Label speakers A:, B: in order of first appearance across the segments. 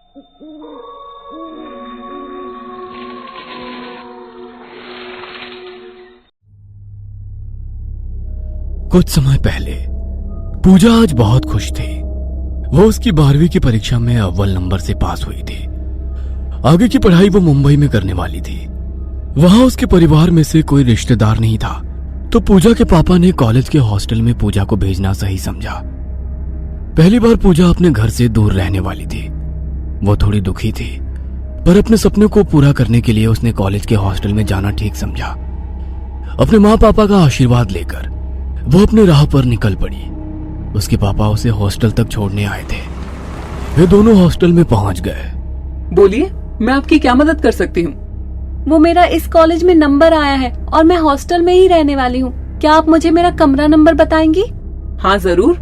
A: कुछ समय पहले पूजा आज बहुत खुश थी। वो उसकी 12वीं की परीक्षा में अव्वल नंबर से पास हुई थी। आगे की पढ़ाई वो मुंबई में करने वाली थी। वहां उसके परिवार में से कोई रिश्तेदार नहीं था, तो पूजा के पापा ने कॉलेज के हॉस्टल में पूजा को भेजना सही समझा। पहली बार पूजा अपने घर से दूर रहने वाली थी। वो थोड़ी दुखी थी, पर अपने सपने को पूरा करने के लिए उसने कॉलेज के हॉस्टल में जाना ठीक समझा। अपने माँ पापा का आशीर्वाद लेकर वो अपनी राह पर निकल पड़ी। उसके पापा उसे हॉस्टल तक छोड़ने आए थे। वे दोनों हॉस्टल में पहुंच गए।
B: बोलिए, मैं आपकी क्या मदद कर सकती हूँ?
C: वो मेरा इस कॉलेज में नंबर आया है और मैं हॉस्टल में ही रहने वाली हूँ। क्या आप मुझे मेरा कमरा नंबर बताएंगी?
B: हाँ जरूर।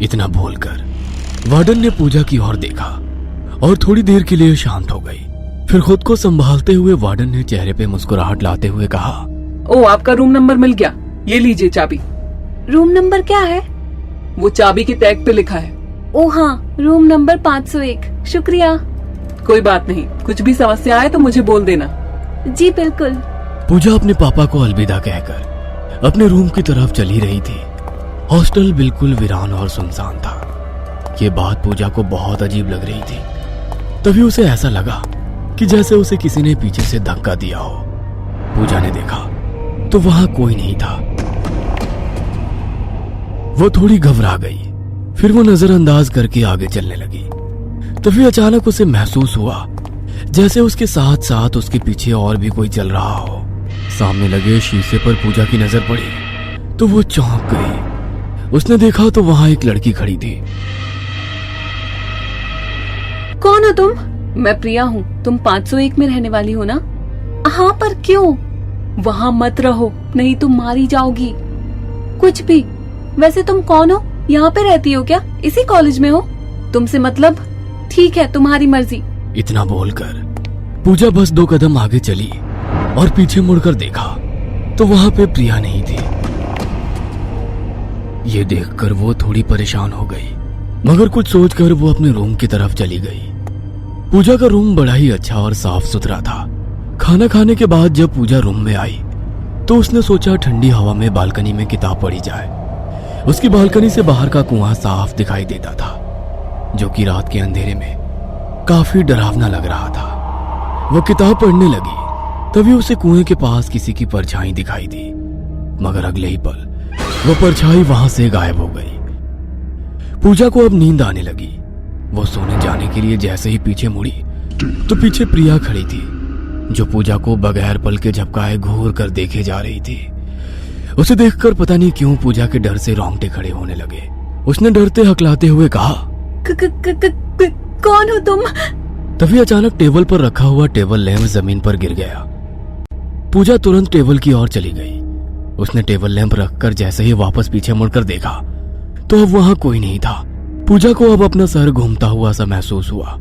A: इतना बोलकर वार्डन ने पूजा की ओर देखा और थोड़ी देर के लिए शांत हो गई। फिर खुद को संभालते हुए वार्डन ने चेहरे पे मुस्कुराहट लाते हुए कहा,
B: ओ, आपका रूम नंबर मिल गया। ये लीजिए चाबी।
C: रूम नंबर क्या है?
B: वो चाबी के टैग पे लिखा है।
C: ओ हाँ, रूम नंबर 501। शुक्रिया।
B: कोई बात नहीं, कुछ भी समस्या आए तो मुझे बोल देना।
C: जी बिल्कुल।
A: पूजा अपने पापा को अलविदा कहकर अपने रूम की तरफ चली रही थी। हॉस्टल बिल्कुल वीरान और सुनसान था। ये बात पूजा को बहुत अजीब लग रही थी। तभी उसे ऐसा लगा कि जैसे उसे किसी ने पीछे से धक्का दिया हो। पूजा ने देखा तो वहां कोई नहीं था। वो थोड़ी घबरा गई। फिर वो नजरअंदाज करके आगे चलने लगी। तभी अचानक उसे महसूस हुआ जैसे उसके साथ साथ उसके पीछे और भी कोई चल रहा हो। सामने लगे शीशे पर पूजा की नजर पड़ी तो वो चौंक गई। उसने देखा तो वहां एक लड़की खड़ी थी।
C: कौन हो तुम?
B: मैं प्रिया हूँ। तुम 501 में रहने वाली हो ना?
C: हाँ, पर क्यों?
B: वहाँ मत रहो, नहीं तुम मारी जाओगी।
C: कुछ भी। वैसे तुम कौन हो? यहाँ पे रहती हो क्या? इसी कॉलेज में हो? तुमसे मतलब? ठीक है, तुम्हारी मर्जी।
A: इतना बोलकर पूजा बस 2 कदम आगे चली और पीछे मुड़कर देखा तो वहां पे प्रिया नहीं थी। ये देखकर वो थोड़ी परेशान हो गई, मगर कुछ सोचकर वो अपने रूम की तरफ चली गई। पूजा का रूम बड़ा ही अच्छा और साफ सुथरा था। खाना खाने के बाद जब पूजा रूम में आई तो उसने सोचा ठंडी हवा में बालकनी में किताब पढ़ी जाए। उसकी बालकनी से बाहर का कुआं साफ दिखाई देता था, जो कि रात के अंधेरे में काफी डरावना लग रहा था। वो किताब पढ़ने लगी, तभी उसे कुएं के पास किसी की परछाई दिखाई दी, मगर अगले ही पल वो परछाई वहां से गायब हो गई। पूजा को अब नींद आने लगी। वो सोने जाने के लिए जैसे ही पीछे मुड़ी तो पीछे प्रिया खड़ी थी, जो पूजा को बगैर पल के झपकाए घूर कर देखे जा रही थी। उसे देखकर पता नहीं क्यों पूजा के डर से रोंगटे खड़े होने लगे। उसने डरते हकलाते हुए कहा,
C: कौन हो तुम?
A: तभी अचानक टेबल पर रखा हुआ टेबल लैंप जमीन पर गिर गया। पूजा तुरंत टेबल की ओर चली गई। उसने टेबल लैंप रखकर जैसे ही वापस पीछे मुड़कर देखा तो अब वहां कोई नहीं था। पूजा को अब अपना सर घूमता हुआ सा महसूस हुआ।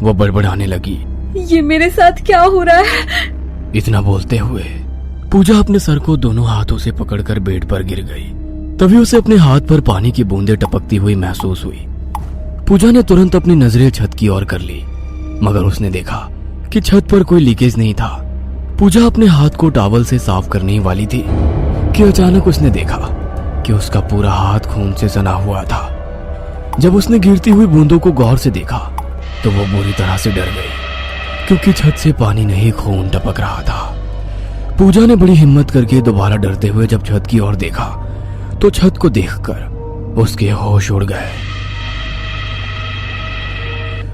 A: वो बड़बड़ाने लगी,
C: ये मेरे साथ क्या हो रहा है?
A: इतना बोलते हुए पूजा अपने सर को दोनों हाथों से पकड़कर बेड पर गिर गई। तभी उसे अपने हाथ पर पानी की बूंदें टपकती हुई महसूस हुई। पूजा ने तुरंत अपनी नजरें छत की ओर कर ली, मगर उसने देखा कि छत पर कोई लीकेज नहीं था। पूजा अपने हाथ को टॉवल से साफ करने ही वाली थी कि अचानक उसने देखा कि उसका पूरा हाथ खून से सना हुआ था। जब उसने गिरती हुई बूंदों को गौर से देखा तो वो बुरी तरह से डर गई, क्योंकि छत से पानी नहीं खून टपक रहा था। पूजा ने बड़ी हिम्मत करके दोबारा डरते हुए जब छत की ओर देखा तो छत को देखकर उसके होश उड़ गए।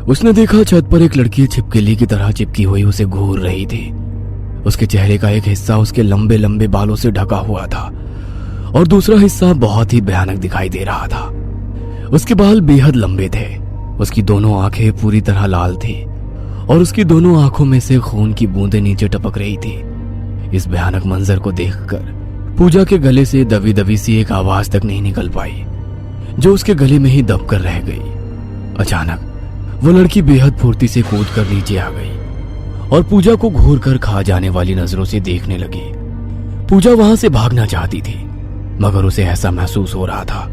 A: उसने देखा छत पर एक लड़की छिपकली की तरह चिपकी हुई उसे घूर रही थी। उसके चेहरे का एक हिस्सा उसके लंबे लंबे बालों से ढका हुआ था और दूसरा हिस्सा बहुत ही भयानक दिखाई दे रहा था। उसके बाल बेहद लंबे थे। उसकी दोनों आंखें पूरी तरह लाल थी और उसकी दोनों आंखों में से खून की बूंदें नीचे टपक रही थी। इस भयानक मंजर को देखकर पूजा के गले से दबी दबी सी एक आवाज तक नहीं निकल पाई, जो उसके गले में ही दब कर रह गई। अचानक वो लड़की बेहद फुर्ती से कूद कर नीचे आ गई और पूजा को घूर कर खा जाने वाली नजरों से देखने लगी। पूजा वहां से भागना चाहती थी, मगर उसे ऐसा महसूस हो रहा था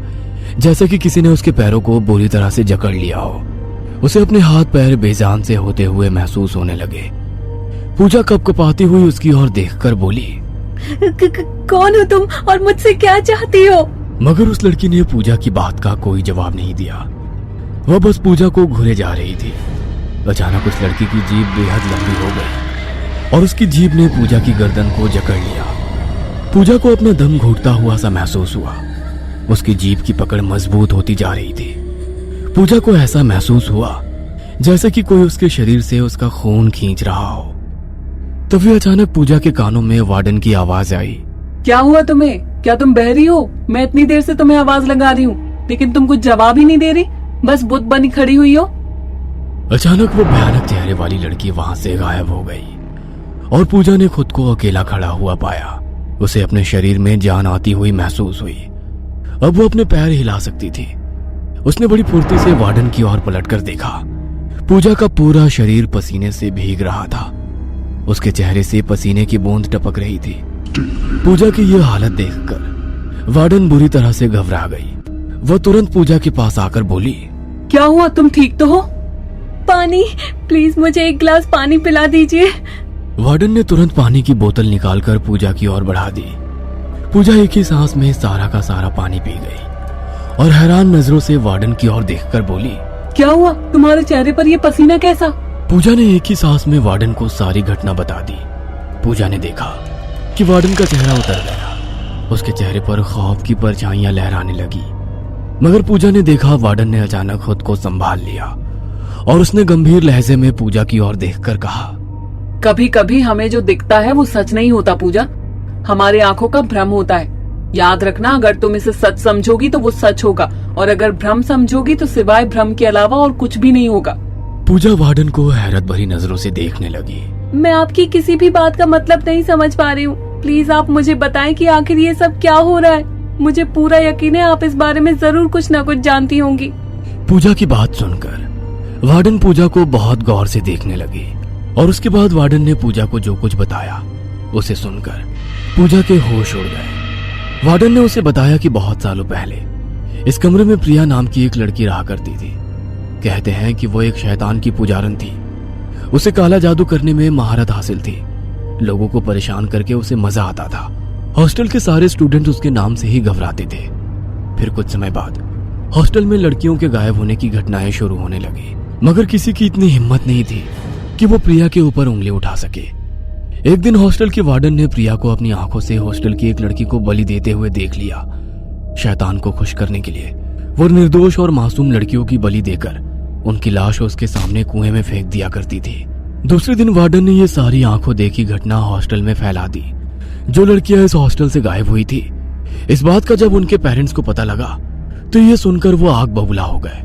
A: जैसे कि किसी ने उसके पैरों को बुरी तरह से जकड़ लिया हो। उसे अपने हाथ पैर बेजान से होते हुए महसूस होने लगे। पूजा कपकपाती हुई उसकी ओर देखकर बोली,
C: कौन हो तुम और मुझसे क्या चाहती हो?
A: मगर उस लड़की ने पूजा की बात का कोई जवाब नहीं दिया। वह बस पूजा को घूरे जा रही थी। अचानक उस लड़की की जीभ बेहद लंबी हो गई और उसकी जीभ ने पूजा की गर्दन को जकड़ लिया। पूजा को अपना दम घुटता हुआ सा महसूस हुआ। उसकी जीभ की पकड़ मजबूत होती जा रही थी। पूजा को ऐसा महसूस हुआ जैसे कि कोई उसके शरीर से उसका खून खींच रहा हो। तभी अचानक पूजा के कानों में वार्डन की आवाज आई।
B: क्या हुआ तुम्हें? क्या तुम बहरी हो? मैं इतनी देर से तुम्हें आवाज लगा रही हूँ लेकिन तुम कुछ जवाब ही नहीं दे रही, बस बुत बनी खड़ी हुई हो।
A: अचानक वो भयानक चेहरे वाली लड़की वहां से गायब हो गई और पूजा ने खुद को अकेला खड़ा हुआ पाया। उसे अपने शरीर में जान आती हुई महसूस हुई। अब वो अपने पैर हिला सकती थी। उसने बड़ी फुर्ती से वार्डन की ओर पलटकर देखा। पूजा का पूरा शरीर पसीने से भीग रहा था। उसके चेहरे से पसीने की बूंद टपक रही थी। पूजा की यह हालत देखकर वार्डन बुरी तरह से घबरा गई। वह तुरंत पूजा के पास आकर बोली,
B: क्या हुआ? तुम ठीक तो हो?
C: पानी, प्लीज मुझे एक गिलास पानी पिला दीजिए।
A: वार्डन ने तुरंत पानी की बोतल निकालकर पूजा की ओर बढ़ा दी। पूजा एक ही सांस में सारा का सारा पानी पी गई और हैरान नजरों से वार्डन की ओर देखकर बोली,
B: क्या हुआ? तुम्हारे चेहरे पर ये पसीना कैसा?
A: पूजा ने एक ही सांस में वार्डन को सारी घटना बता दी। पूजा ने देखा कि वार्डन का चेहरा उतर गया। उसके चेहरे पर खौफ की परछाइयां लहराने लगी। मगर पूजा ने देखा वार्डन ने अचानक खुद को संभाल लिया और उसने गंभीर लहजे में पूजा की ओर देखकर कहा,
B: कभी कभी हमें जो दिखता है वो सच नहीं होता पूजा, हमारे आंखों का भ्रम होता है। याद रखना, अगर तुम इसे सच समझोगी तो वो सच होगा और अगर भ्रम समझोगी तो सिवाय भ्रम के अलावा और कुछ भी नहीं होगा।
A: पूजा वार्डन को हैरत भरी नजरों से देखने लगी।
C: मैं आपकी किसी भी बात का मतलब नहीं समझ पा रही हूँ। प्लीज आप मुझे बताएं कि आखिर ये सब क्या हो रहा है। मुझे पूरा यकीन है आप इस बारे में जरूर कुछ न कुछ जानती होंगी।
A: पूजा की बात सुनकर वार्डन पूजा को बहुत गौर से देखने लगी और उसके बाद वार्डन ने पूजा को जो कुछ बताया उसे सुनकर पूजा के होश उड़ गए। वार्डन ने उसे बताया कि बहुत सालों पहले इस कमरे में प्रिया नाम की एक लड़की रहा करती थी। कहते हैं कि वो एक शैतान की पुजारन थी। उसे काला जादू करने में महारत हासिल थी। लोगों को परेशान करके उसे मजा आता था। हॉस्टल के सारे स्टूडेंट उसके नाम से ही घबराते थे। फिर कुछ समय बाद हॉस्टल में लड़कियों के गायब होने की घटनाएं शुरू होने लगी, मगर किसी की इतनी हिम्मत नहीं थी कि वो प्रिया के ऊपर उंगली उठा सके। एक दिन हॉस्टल के वार्डन ने प्रिया को अपनी आंखों से हॉस्टल की एक लड़की को बलि देते हुए देख लिया। शैतान को खुश करने के लिए वो निर्दोष और मासूम लड़कियों की बलि देकर उनकी लाश उसके सामने कुएं में फेंक दिया करती थी। दूसरे दिन वार्डन ने ये सारी आंखों देखी घटना हॉस्टल में फैला दी। जो लड़कियां इस हॉस्टल से गायब हुई थी, इस बात का जब उनके पेरेंट्स को पता लगा तो ये सुनकर वो आग बबूला हो गए।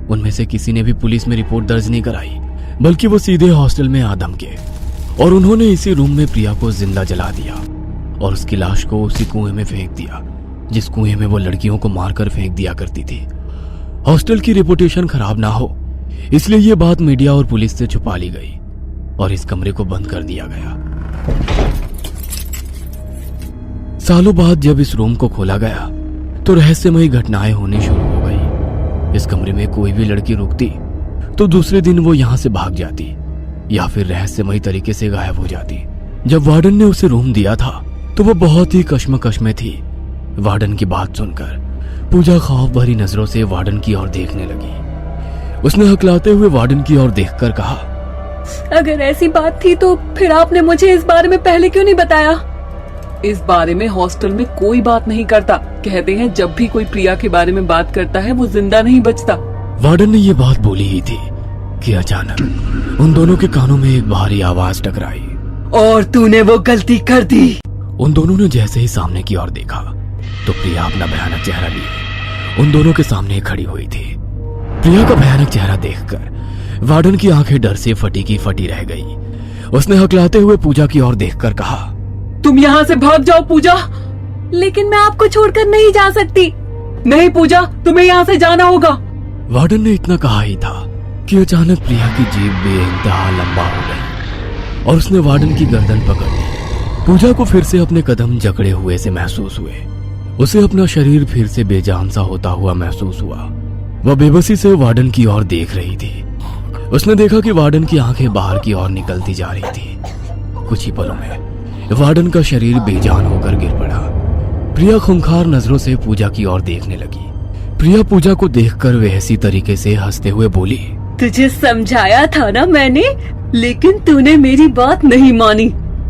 A: उनमें से किसी ने भी पुलिस में रिपोर्ट दर्ज नहीं कराई, बल्कि वो सीधे हॉस्टल में आ धमके और उन्होंने इसी रूम में प्रिया को जिंदा जला दिया और उसकी लाश को उसी कुएं में फेंक दिया जिस कुएं में वो लड़कियों को मारकर फेंक दिया करती थी। हॉस्टल की रेपुटेशन खराब ना हो इसलिए ये बात मीडिया और पुलिस से छुपा ली गई और इस कमरे को बंद कर दिया गया। सालों बाद जब इस रूम को खोला गया तो रहस्यमयी घटनाएं होनी शुरू हो गई। इस कमरे में कोई भी लड़की रुकती तो दूसरे दिन वो यहां से भाग जाती या फिर रहस्यमयी तरीके से गायब हो जाती। जब वार्डन ने उसे रूम दिया था तो वो बहुत ही कश्मकश में थी। वार्डन की बात सुनकर पूजा खौफ भरी नजरों से वार्डन की ओर देखने लगी। उसने हकलाते हुए वार्डन की ओर देखकर कहा,
C: अगर ऐसी बात थी तो फिर आपने मुझे इस बारे में पहले क्यों नहीं बताया?
B: इस बारे में हॉस्टल में कोई बात नहीं करता। कहते हैं जब भी कोई प्रिया के बारे में बात करता है वो जिंदा नहीं बचता।
A: वार्डन ने ये बात बोली ही थी कि अचानक उन दोनों के कानों में एक भारी आवाज टकराई।
B: और तूने वो गलती कर दी।
A: उन दोनों ने जैसे ही सामने की ओर देखा तो प्रिया अपना भयानक चेहरा लिए उन दोनों के सामने खड़ी हुई थी। प्रिया का भयानक चेहरा देखकर वार्डन की आंखें डर से फटी की फटी रह गई। उसने हकलाते हुए पूजा की ओर देखकर कहा,
B: तुम यहाँ से भाग जाओ पूजा।
C: लेकिन मैं आपको छोड़कर नहीं जा सकती।
B: नहीं पूजा, तुम्हें यहाँ से जाना होगा।
A: वार्डन ने इतना कहा ही था कि अचानक प्रिया की जीभ बेइंतहा लंबा हो गई और उसने वार्डन की गर्दन पकड़ ली। पूजा को फिर से अपने कदम जकड़े हुए से महसूस हुए। उसे अपना शरीर फिर से बेजान सा होता हुआ महसूस हुआ। वह बेबसी से वार्डन की ओर देख रही थी। उसने देखा कि वार्डन की आंखें बाहर की ओर निकलती जा रही थी। कुछ ही पलों में वार्डन का शरीर बेजान होकर गिर पड़ा। प्रिया खूंखार नजरों से पूजा की ओर देखने लगी। प्रिया पूजा को देखकर वैसी तरीके से हंसते हुए बोली,
C: तुझे समझाया था ना मैंने, लेकिन तूने मेरी बात नहीं मानी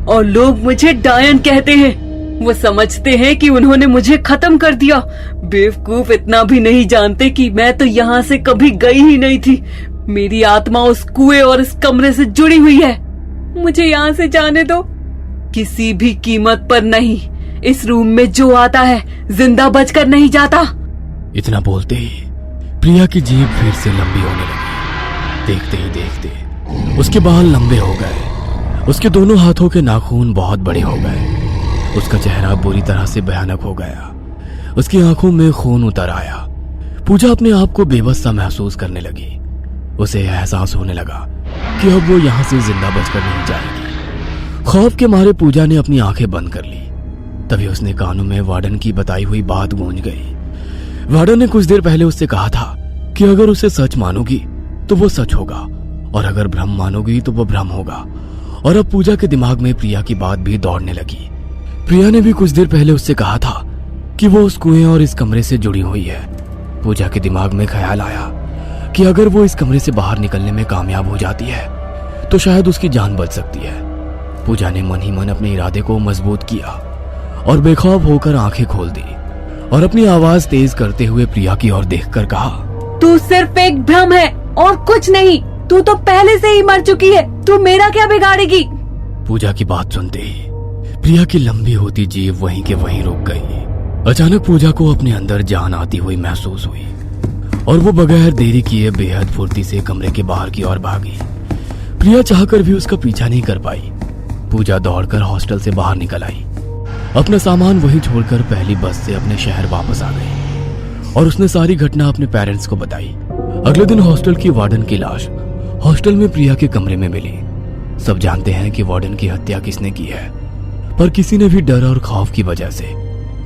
C: और लोग मुझे डायन कहते हैं। वो समझते हैं कि उन्होंने मुझे खत्म कर दिया। बेवकूफ इतना भी नहीं जानते कि मैं तो यहाँ से कभी गई ही नहीं थी। मेरी आत्मा उस कुएं और इस कमरे से जुड़ी हुई है। मुझे यहाँ से जाने दो। किसी भी कीमत पर नहीं। इस रूम में जो आता है जिंदा बचकर नहीं जाता।
A: इतना बोलते ही प्रिया की जीभ फिर से लंबी होने लगी। देखते ही देखते उसके बाल लंबे हो गए। उसके दोनों हाथों के नाखून बहुत बड़े हो गए। उसका चेहरा बुरी तरह से भयानक हो गया। उसकी आंखों में खून उतर आया। पूजा अपने आप को बेबस सा महसूस करने लगी। उसे एहसास होने लगा कि अब वो यहाँ से जिंदा बचकर नहीं जाएगी। खौफ के मारे पूजा ने अपनी आंखें बंद कर ली। तभी उसने कानों में वार्डन की बताई हुई बात गूंज गई। वार्डन ने कुछ देर पहले उससे कहा था कि अगर उसे सच मानोगी तो वो सच होगा और अगर भ्रम मानोगी तो वो भ्रम होगा। और अब पूजा के दिमाग में प्रिया की बात भी दौड़ने लगी। प्रिया ने भी कुछ देर पहले उससे कहा था कि वो उस कुएं और इस कमरे से जुड़ी हुई है। पूजा के दिमाग में ख्याल आया कि अगर वो इस कमरे से बाहर निकलने में कामयाब हो जाती है तो शायद उसकी जान बच सकती है। पूजा ने मन ही मन अपने इरादे को मजबूत किया और बेखौफ होकर आंखें खोल दी और अपनी आवाज तेज करते हुए प्रिया की ओर देखकर कहा,
C: तू सिर्फ एक भ्रम है और कुछ नहीं। तू तो पहले से ही मर चुकी है। तू मेरा क्या बिगाड़ेगी?
A: पूजा की बात सुनते ही प्रिया की लंबी होती जीभ वहीं के वहीं रुक गई। अचानक पूजा को अपने अंदर जान आती हुई महसूस हुई और वो बगैर देरी किए बेहद फुर्ती से कमरे के बाहर की ओर भागी। प्रिया चाहकर भी उसका पीछा नहीं कर पाई। पूजा दौड़कर हॉस्टल से बाहर निकल आई। अपना सामान वहीं छोड़कर पहली बस से अपने शहर वापस आ गई और उसने सारी घटना अपने पेरेंट्स को बताई। अगले दिन हॉस्टल की वार्डन की लाश हॉस्टल में प्रिया के कमरे में मिली। सब जानते हैं कि वार्डन की हत्या किसने की है, पर किसी ने भी डर और खौफ की वजह से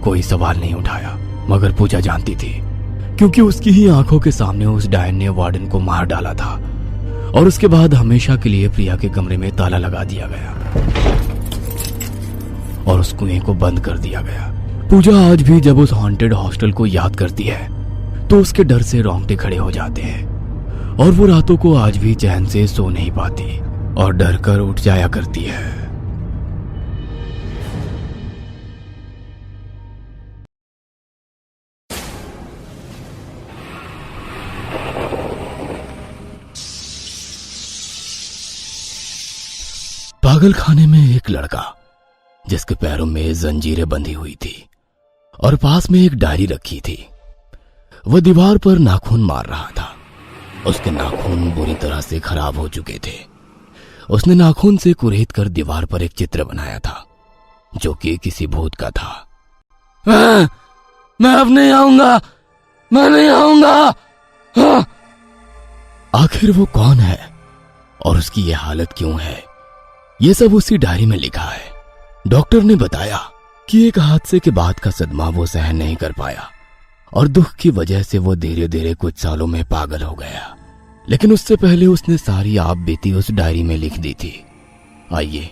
A: कोई सवाल नहीं उठाया। मगर पूजा जानती थी, क्योंकि उसकी ही आंखों के सामने उस डायन ने वार्डन को मार डाला था और उसके बाद हमेशा के लिए प्रिया के कमरे में ताला लगा दिया गया और उस कुएं को बंद कर दिया गया। पूजा आज भी जब उस हॉन्टेड हॉस्टल को याद करती है तो उसके डर से रोंगटे खड़े हो जाते हैं और वो रातों को आज भी चैन से सो नहीं पाती और डर कर उठ जाया करती है। पागल खाने में एक लड़का जिसके पैरों में जंजीरें बंधी हुई थी और पास में एक डायरी रखी थी। वह दीवार पर नाखून मार रहा था। उसके नाखून बुरी तरह से खराब हो चुके थे। उसने नाखून से कुरेद कर दीवार पर एक चित्र बनाया था जो कि किसी भूत का था। मैं अब नहीं आऊंगा, मैं नहीं आऊंगा। हाँ। आखिर वो कौन है और उसकी ये हालत क्यों है, ये सब उसी डायरी में लिखा है। डॉक्टर ने बताया कि एक हादसे के बाद का सदमा वो सहन नहीं कर पाया और दुख की वजह से वो धीरे धीरे कुछ सालों में पागल हो गया। लेकिन उससे पहले उसने सारी आप बीती उस डायरी में लिख दी थी। आइए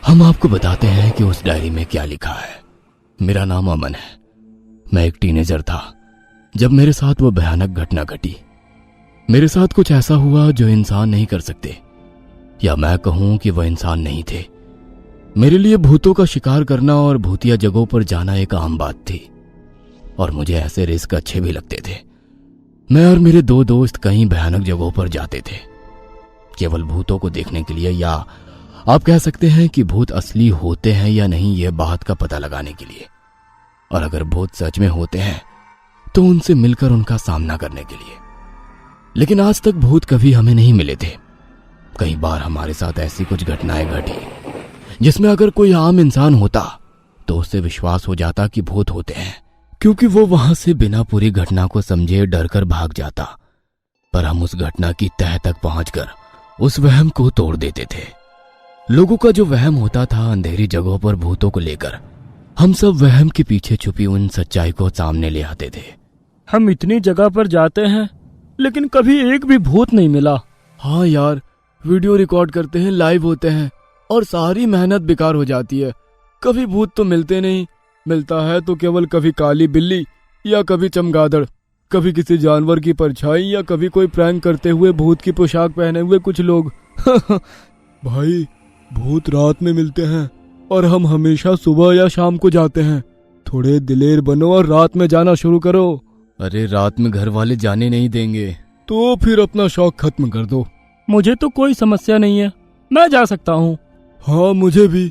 A: हम आपको बताते हैं कि उस डायरी में क्या लिखा है। मेरा नाम अमन है। मैं एक टीनेजर था जब मेरे साथ वो भयानक घटना घटी। मेरे साथ कुछ ऐसा हुआ जो इंसान नहीं कर सकते, या मैं कहूं कि वह इंसान नहीं थे। मेरे लिए भूतों का शिकार करना और भूतिया जगहों पर जाना एक आम बात थी और मुझे ऐसे रिस्क अच्छे भी लगते थे। मैं और मेरे दो दोस्त कई भयानक जगहों पर जाते थे केवल भूतों को देखने के लिए, या आप कह सकते हैं कि भूत असली होते हैं या नहीं यह बात का पता लगाने के लिए, और अगर भूत सच में होते हैं तो उनसे मिलकर उनका सामना करने के लिए। लेकिन आज तक भूत कभी हमें नहीं मिले थे। कई बार हमारे साथ ऐसी कुछ घटनाएं घटी जिसमें अगर कोई आम इंसान होता तो उससे विश्वास हो जाता कि भूत होते हैं, क्योंकि वो वहां से बिना पूरी घटना को समझे डर कर भाग जाता। पर हम उस घटना की तह तक पहुंचकर उस वहम को तोड़ देते थे। लोगों का जो वहम होता था अंधेरी जगहों पर भूतों को लेकर, हम सब वहम के पीछे छुपी उन सच्चाई को सामने ले आते थे।
D: हम इतनी जगह पर जाते हैं लेकिन कभी एक भी भूत नहीं मिला।
A: हाँ यार, वीडियो रिकॉर्ड करते हैं, लाइव होते हैं और सारी मेहनत बेकार हो जाती है। कभी भूत तो मिलते नहीं, मिलता है तो केवल कभी काली बिल्ली या कभी चमगादड़, कभी किसी जानवर की परछाई या कभी कोई प्रैंक करते हुए भूत की पोशाक पहने हुए कुछ लोग। भाई, भूत रात में मिलते हैं और हम हमेशा सुबह या शाम को जाते हैं। थोड़े दिलेर बनो और रात में जाना शुरू करो। अरे रात में घर वाले जाने नहीं देंगे। तो फिर अपना शौक खत्म कर दो।
D: मुझे तो कोई समस्या नहीं है, मैं जा सकता हूँ।
A: हाँ मुझे भी।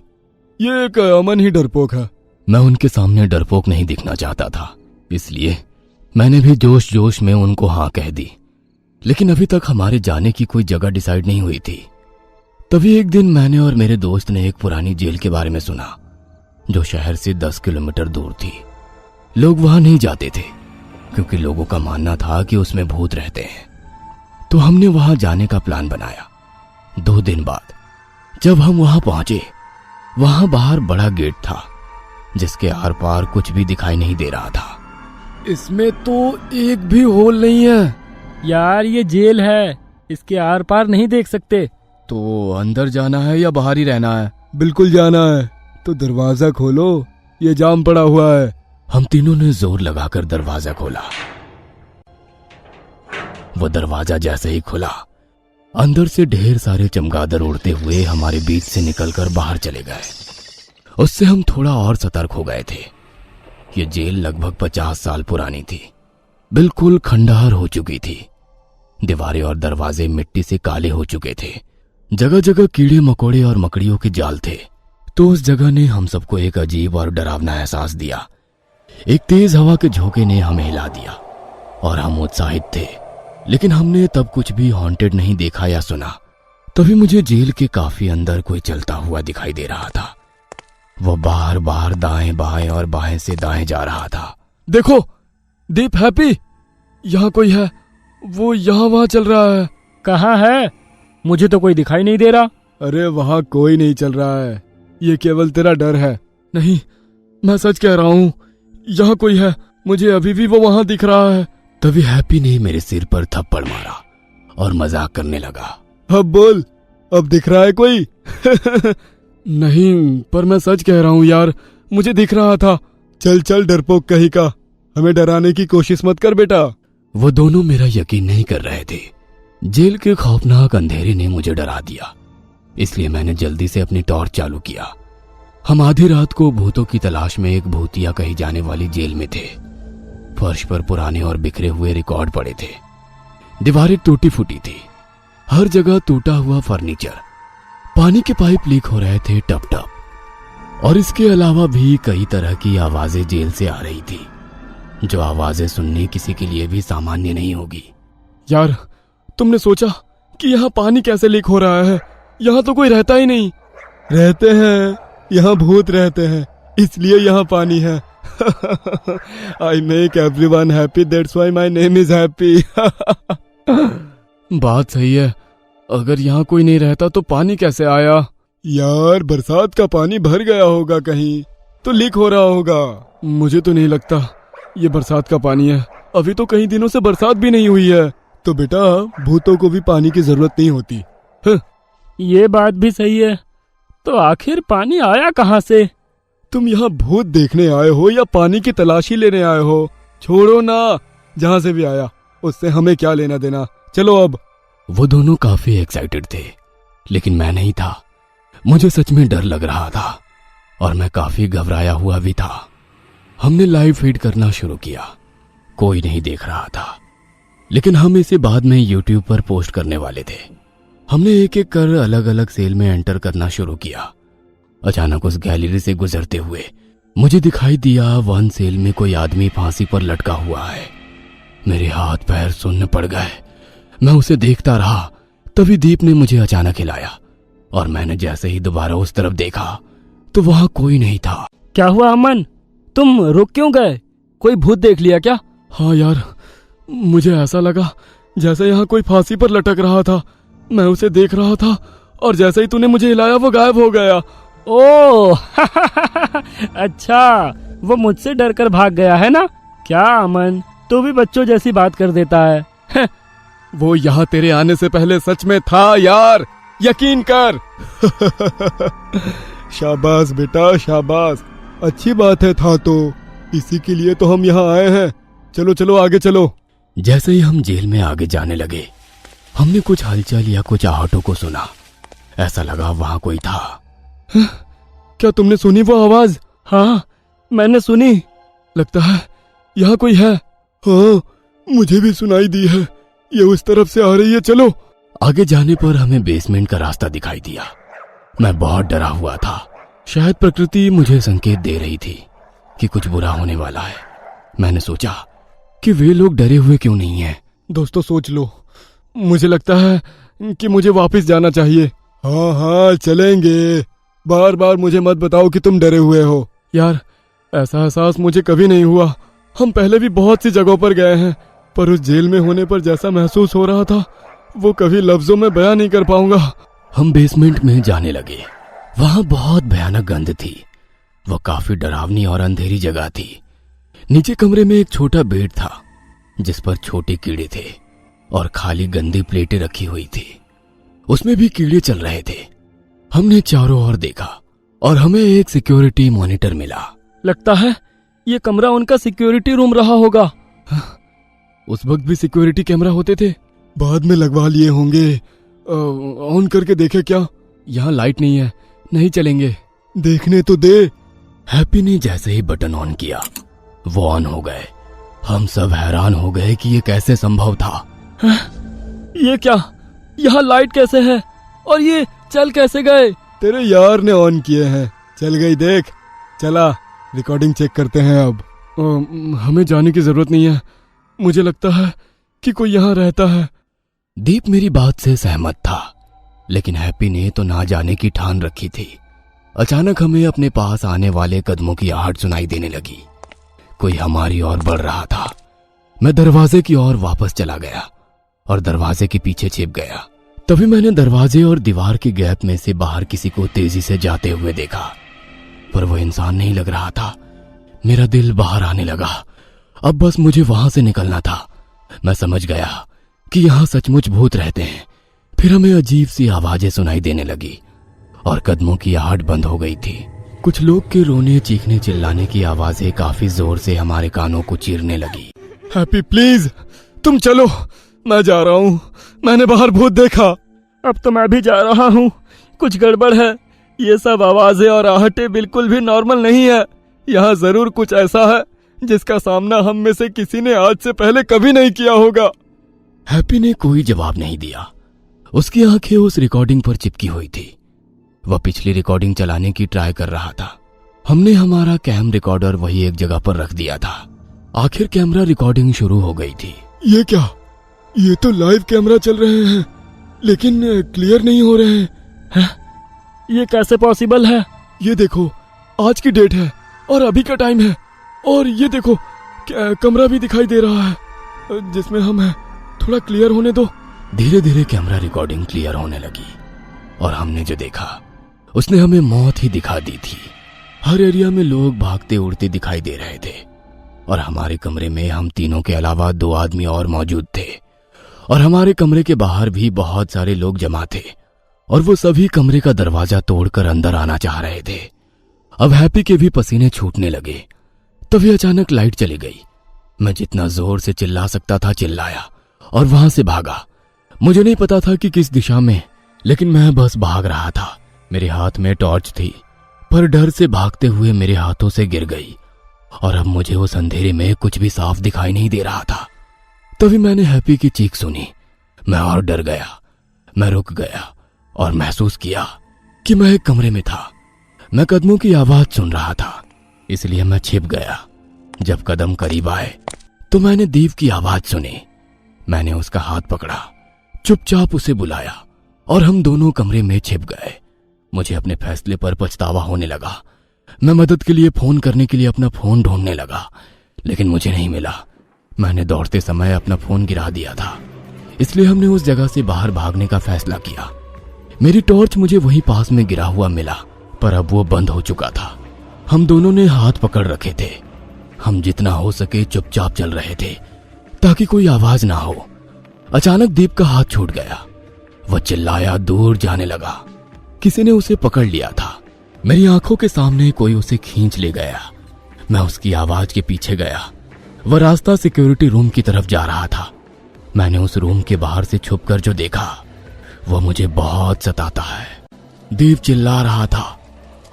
A: ये एक अमन ही डरपोक है। मैं उनके सामने डरपोक नहीं दिखना चाहता था, इसलिए मैंने भी जोश जोश में उनको हाँ कह दी। लेकिन अभी तक हमारे जाने की कोई जगह डिसाइड नहीं हुई थी। तभी एक दिन मैंने और मेरे दोस्त ने एक पुरानी जेल के बारे में सुना, जो शहर से 10 किलोमीटर दूर थी। लोग वहां नहीं जाते थे क्योंकि लोगों का मानना था कि उसमें भूत रहते हैं। तो हमने वहां जाने का प्लान बनाया। 2 दिन बाद जब हम वहां पहुंचे, वहां बाहर बड़ा गेट था जिसके आर पार कुछ भी दिखाई नहीं दे रहा था। इसमें तो एक भी होल नहीं है।
D: यार ये जेल है, इसके आर पार नहीं देख सकते।
A: तो अंदर जाना है या बाहर ही रहना है? बिल्कुल जाना है। तो दरवाजा खोलो, ये जाम पड़ा हुआ है। हम तीनों ने जोर लगाकर दरवाजा खोला। वो दरवाजा जैसे ही खुला, अंदर से ढेर सारे चमगादड़ उड़ते हुए हमारे बीच से निकलकर बाहर चले गए। उससे हम थोड़ा और सतर्क हो गए थे। ये जेल लगभग 50 साल पुरानी थी, बिल्कुल खंडहर हो चुकी थी। दीवारें और दरवाजे मिट्टी से काले हो चुके थे। जगह जगह कीड़े मकोड़े और मकड़ियों के जाल थे। तो उस जगह ने हम सबको एक अजीब और डरावना एहसास दिया। एक तेज हवा के झोंके ने हमें हिला दिया और हम उत्साहित थे, लेकिन हमने तब कुछ भी हॉन्टेड नहीं देखा या सुना। तभी मुझे जेल के काफी अंदर कोई चलता हुआ दिखाई दे रहा था। वो बाहर बाहर दाएं बाएं और बाएं से दाएं जा रहा था। देखो दीप, हैप्पी, यहाँ कोई है। वो यहाँ वहां चल रहा है।
D: कहाँ है? मुझे तो कोई दिखाई नहीं दे रहा।
A: अरे वहां कोई नहीं चल रहा है, ये केवल तेरा डर है। नहीं, मैं सच कह रहा हूँ, यहाँ कोई है। मुझे अभी भी वो वहां दिख रहा है। तभी हैप्पी ने मेरे सिर पर थप्पड़ मारा और मजाक करने लगा। अब बोल, अब दिख रहा है कोई? नहीं, पर मैं सच कह रहा हूँ यार, मुझे दिख रहा था। चल चल डरपोक कहीं का, हमें डराने की कोशिश मत कर बेटा। वो दोनों मेरा यकीन नहीं कर रहे थे। जेल के खौफनाक अंधेरे ने मुझे डरा दिया, इसलिए मैंने जल्दी से अपनी टॉर्च चालू किया। हम आधी रात को भूतों की तलाश में एक भूतिया कही जाने वाली जेल में थे। फर्श पर पुराने और बिखरे हुए रिकॉर्ड पड़े थे। दीवारें टूटी फूटी थी, हर जगह टूटा हुआ फर्नीचर। पानी के पाइप लीक हो रहे थे टप टप। और इसके अलावा भी कई तरह की आवाजें जेल से आ रही थी, जो आवाजें सुननी किसी के लिए भी सामान्य नहीं होगी। यार, तुमने सोचा कि यहाँ पानी कैसे लीक हो रहा है? यहाँ तो कोई रहता ही नहीं। रहते हैं, यहाँ भूत रहते हैं, इसलिए यहाँ पानी है। I make everyone happy, that's why my name is happy। बात सही है, अगर यहाँ कोई नहीं रहता तो पानी कैसे आया? यार, बरसात का पानी भर गया होगा कहीं, तो लीक हो रहा होगा। मुझे तो नहीं लगता ये बरसात का पानी है। अभी तो कई दिनों से बरसात भी नहीं हुई है। तो बेटा, भूतों को भी पानी की जरूरत नहीं होती।
D: ये बात भी सही है। तो आखिर पानी आया कहाँ से?
A: तुम यहाँ भूत देखने आए हो या पानी की तलाशी लेने आए हो? छोड़ो ना, जहाँ से भी आया उससे हमें क्या लेना देना। चलो अब। वो दोनों काफी एक्साइटेड थे, लेकिन मैं नहीं था। मुझे सच में डर लग रहा था और मैं काफी घबराया हुआ भी था। हमने लाइव फीड करना शुरू किया। कोई नहीं देख रहा था, लेकिन हम इसे बाद में YouTube पर पोस्ट करने वाले थे। हमने एक एक कर अलग अलग सेल में एंटर करना शुरू किया। अचानक उस गैलरी से गुजरते हुए मुझे दिखाई दिया 1 सेल में कोई आदमी फांसी पर लटका हुआ है। मेरे हाथ पैर सुन्न पड़ गए। मैं उसे देखता रहा, तभी दीप ने मुझे अचानक हिलाया और मैंने जैसे ही दोबारा उस तरफ देखा तो वहां कोई नहीं था।
D: क्या हुआ अमन, तुम रुक क्यों गए? कोई भूत देख लिया क्या?
A: हाँ यार, मुझे ऐसा लगा जैसे यहाँ कोई फांसी पर लटक रहा था। मैं उसे देख रहा था और जैसे ही तूने मुझे हिलाया वो गायब हो गया।
D: ओह अच्छा, वो मुझसे डर कर भाग गया है ना? क्या अमन, तू भी बच्चों जैसी बात कर देता है।
A: वो यहाँ तेरे आने से पहले सच में था यार, यकीन कर।
E: शाबाश बेटा शाबाश, अच्छी बात है था तो, इसी के लिए तो हम यहाँ आए हैं। चलो चलो आगे चलो।
A: जैसे ही हम जेल में आगे जाने लगे, हमने कुछ हलचल या कुछ आहटों को सुना। ऐसा लगा वहां कोई था।
E: क्या तुमने सुनी वो आवाज?
D: हाँ, मैंने सुनी।
E: लगता है यहाँ कोई है। हाँ, मुझे भी सुनाई दी है, ये उस तरफ से आ रही है। चलो।
A: आगे जाने पर हमें बेसमेंट का रास्ता दिखाई दिया। मैं बहुत डरा हुआ था। शायद प्रकृति मुझे संकेत दे रही थी कि कुछ बुरा होने वाला है। मैंने सोचा कि वे लोग डरे हुए क्यों नहीं हैं।
E: दोस्तों सोच लो, मुझे लगता है कि मुझे वापस जाना चाहिए। हाँ हाँ चलेंगे, बार बार मुझे मत बताओ कि तुम डरे हुए हो। यार ऐसा एहसास मुझे कभी नहीं हुआ। हम पहले भी बहुत सी जगहों पर गए हैं, पर उस जेल में होने पर जैसा महसूस हो रहा था वो कभी लफ्जों में बयां नहीं कर पाऊंगा।
A: हम बेसमेंट में जाने लगे। वहां बहुत भयानक गंध थी। वह काफी डरावनी और अंधेरी जगह थी। नीचे कमरे में एक छोटा बेड था जिस पर छोटे कीड़े थे और खाली गंदी प्लेटें रखी हुई थी। उसमें भी कीड़े चल रहे थे। हमने चारों ओर देखा और हमें एक सिक्योरिटी मॉनिटर मिला।
D: लगता है ये कमरा उनका सिक्योरिटी रूम रहा होगा।
E: उस वक्त भी सिक्योरिटी कैमरा होते थे, बाद में लगवा लिए होंगे। ऑन करके देखे क्या?
A: यहाँ लाइट नहीं है, नहीं चलेंगे।
E: देखने तो दे।
A: हैप्पी ने जैसे ही बटन ऑन किया वो ऑन हो गए। हम सब हैरान हो गए कि ये कैसे संभव था।
D: ये क्या? यहाँ लाइट कैसे है और ये चल कैसे गए?
E: तेरे यार ने ऑन किए हैं, चल गई देख। चला रिकॉर्डिंग चेक करते हैं अब। हमें जाने की जरूरत नहीं है, मुझे लगता है कि कोई यहाँ रहता है।
A: दीप मेरी बात से सहमत था, लेकिन हैप्पी ने तो ना जाने की ठान रखी थी। अचानक हमें अपने पास आने वाले कदमों की आहट सुनाई देने लगी। कोई हमारी ओर बढ़ रहा था। मैं दरवाजे की ओर वापस चला गया और दरवाजे के पीछे छिप गया। तभी मैंने दरवाजे और दीवार के गैप में से बाहर किसी को तेजी से जाते हुए देखा, पर वो इंसान नहीं लग रहा था। मेरा दिल बाहर आने लगा। अब बस मुझे वहां से निकलना था। मैं समझ गया कि यहाँ सचमुच भूत रहते हैं। फिर हमें अजीब सी आवाजें सुनाई देने लगी और कदमों की आहट बंद हो गई थी। कुछ लोग के रोने चीखने चिल्लाने की आवाजें काफी जोर से हमारे कानों को चीरने लगी।
E: हैप्पी प्लीज तुम चलो, मैं जा रहा हूँ। मैंने बाहर भूत देखा।
D: अब तो मैं भी जा रहा हूँ। कुछ गड़बड़ है। ये सब आवाजें और आहटें बिल्कुल भी नॉर्मल नहीं है।
E: यहाँ जरूर कुछ ऐसा है जिसका सामना हम में से किसी ने आज से पहले कभी नहीं किया होगा।
A: हैप्पी ने कोई जवाब नहीं दिया। उसकी आंखें उस रिकॉर्डिंग पर चिपकी हुई थी। वह पिछली रिकॉर्डिंग चलाने की ट्राई कर रहा था। हमने हमारा कैम रिकॉर्डर वही एक जगह पर रख दिया था। आखिर कैमरा रिकॉर्डिंग शुरू हो गई थी।
E: ये क्या? ये तो लाइव कैमरा चल रहे हैं लेकिन क्लियर नहीं हो रहे हैं।
D: ये कैसे पॉसिबल है?
E: ये देखो, आज की डेट है और अभी का टाइम है, और ये देखो कमरा भी दिखाई दे रहा है जिसमें हम हैं। थोड़ा क्लियर होने दो।
A: धीरे धीरे कैमरा रिकॉर्डिंग क्लियर होने लगी और हमने जो देखा उसने हमें मौत ही दिखा दी थी। हर एरिया में लोग भागते उड़ते दिखाई दे रहे थे और हमारे कमरे में हम तीनों के अलावा 2 आदमी और मौजूद थे, और हमारे कमरे के बाहर भी बहुत सारे लोग जमा थे और वो सभी कमरे का दरवाजा तोड़कर अंदर आना चाह रहे थे। अब हैप्पी के भी पसीने छूटने लगे। तभी अचानक लाइट चली गई। मैं जितना जोर से चिल्ला सकता था चिल्लाया और वहां से भागा। मुझे नहीं पता था कि किस दिशा में, लेकिन मैं बस भाग रहा था। मेरे हाथ में टॉर्च थी, पर डर से भागते हुए मेरे हाथों से गिर गई और अब मुझे उस अंधेरे में कुछ भी साफ दिखाई नहीं दे रहा था। तभी मैंने हैप्पी की चीख सुनी। मैं और डर गया। मैं रुक गया और महसूस किया कि मैं एक कमरे में था। मैं कदमों की आवाज सुन रहा था, इसलिए मैं छिप गया। जब कदम करीब आए तो मैंने दीप की आवाज सुनी। मैंने उसका हाथ पकड़ा, चुपचाप उसे बुलाया और हम दोनों कमरे में छिप गए। मुझे अपने फैसले पर पछतावा होने लगा। मैं मदद के लिए फोन करने के लिए अपना फोन ढूंढने लगा, लेकिन मुझे नहीं मिला। मैंने दौड़ते समय अपना फोन गिरा दिया था, इसलिए हमने उस जगह से बाहर भागने का फैसला किया। मेरी टॉर्च मुझे वहीं पास में गिरा हुआ मिला, पर अब वो बंद हो चुका था। हम दोनों ने हाथ पकड़ रखे थे। हम जितना हो सके चुपचाप चल रहे थे ताकि कोई आवाज ना हो। अचानक दीप का हाथ छूट गया। वह चिल्लाया, दूर जाने लगा। किसी ने उसे पकड़ लिया था। मेरी आंखों के सामने कोई उसे खींच ले गया। मैं उसकी आवाज के पीछे गया। वह रास्ता सिक्योरिटी रूम की तरफ जा रहा था। मैंने उस रूम के बाहर से छुपकर जो देखा वह मुझे बहुत सताता है। दीप चिल्ला रहा था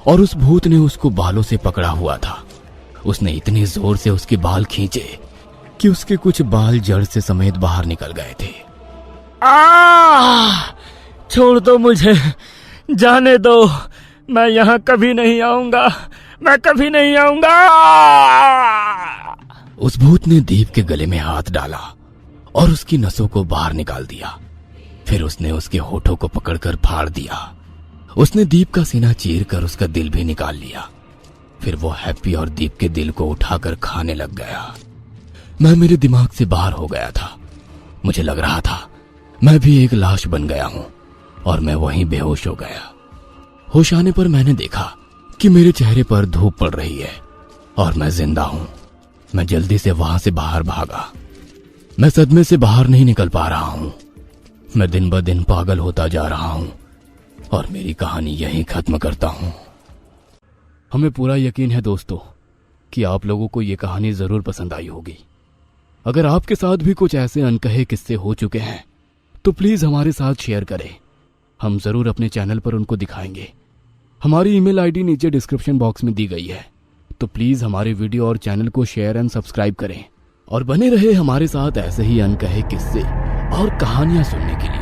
A: और उस भूत ने उसको बालों से पकड़ा हुआ था। उसने इतनी जोर से उसके बाल खींचे कि उसके कुछ बाल जड़ से समेत बाहर निकल गए थे।
D: छोड़ दो मुझे, जाने दो, मैं यहाँ कभी नहीं आऊंगा, मैं कभी नहीं आऊंगा।
A: उस भूत ने दीप के गले में हाथ डाला और उसकी नसों को बाहर निकाल दिया। फिर उसने उसके होठों को पकड़कर फाड़ दिया। उसने दीप का सीना चीर कर उसका दिल भी निकाल लिया। फिर वो हैप्पी और दीप के दिल को उठाकर खाने लग गया। मैं मेरे दिमाग से बाहर हो गया था। मुझे लग रहा था मैं भी एक लाश बन गया हूं और मैं वहीं बेहोश हो गया। होश आने पर मैंने देखा कि मेरे चेहरे पर धूप पड़ रही है और मैं जिंदा हूं। मैं जल्दी से वहां से बाहर भागा। मैं सदमे से बाहर नहीं निकल पा रहा हूं। मैं दिन ब दिन पागल होता जा रहा हूं और मेरी कहानी यहीं खत्म करता हूं। हमें पूरा यकीन है दोस्तों कि आप लोगों को ये कहानी जरूर पसंद आई होगी। अगर आपके साथ भी कुछ ऐसे अनकहे किस्से हो चुके हैं तो प्लीज हमारे साथ शेयर करें। हम जरूर अपने चैनल पर उनको दिखाएंगे। हमारी ईमेल आईडी नीचे डिस्क्रिप्शन बॉक्स में दी गई है, तो प्लीज हमारे वीडियो और चैनल को शेयर एंड सब्सक्राइब करें और बने रहे हमारे साथ ऐसे ही अनकहे किस्से और कहानियां सुनने के लिए।